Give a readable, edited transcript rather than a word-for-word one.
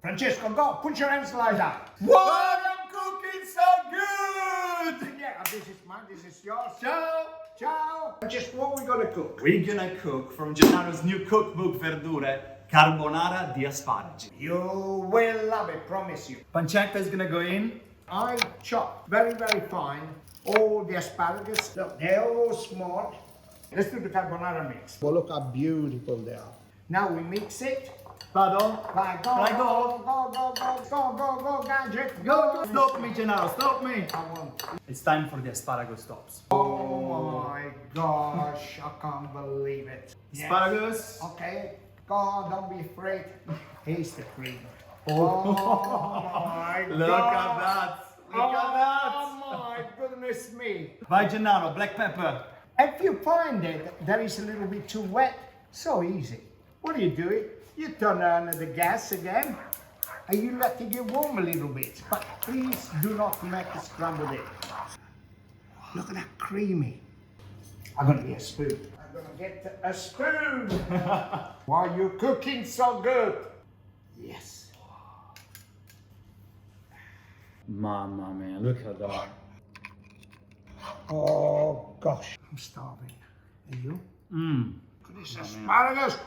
Francesco, go, put your hands like that. What? I'm cooking so good! Yeah, this is mine, this is yours. Ciao! Ciao. Francesco, what are we gonna cook? We're gonna cook from Gennaro's new cookbook Verdure, Carbonara di Asparagi. You will love it, promise you. Pancetta is gonna go in. I chop very, very fine all the asparagus. Look, they're all small. Let's do the carbonara mix. Well, look how beautiful they are. Now we mix it. Pardon? Vai, go, Vai, go, go, go, go, go, go, go, gadget, go. Stop me, Gennaro, stop me! I won't. It's time for the asparagus tops. Oh my gosh, I can't believe it. Yes. Asparagus. Okay, go on, don't be afraid. Here's the cream. Oh my Look God. at that! Look at that! Oh my goodness me. Vai, Gennaro, black pepper. If you find that is a little bit too wet, so easy. What do? You turn on the gas again and you let it get warm a little bit. But please do not make it scrambled egg. Look at that creamy. I'm gonna get a spoon. I'm gonna get a spoon. Why are you cooking so good? Yes. Mamma mia, look at that. Oh gosh, I'm starving. And you? Mmm. Look at this asparagus.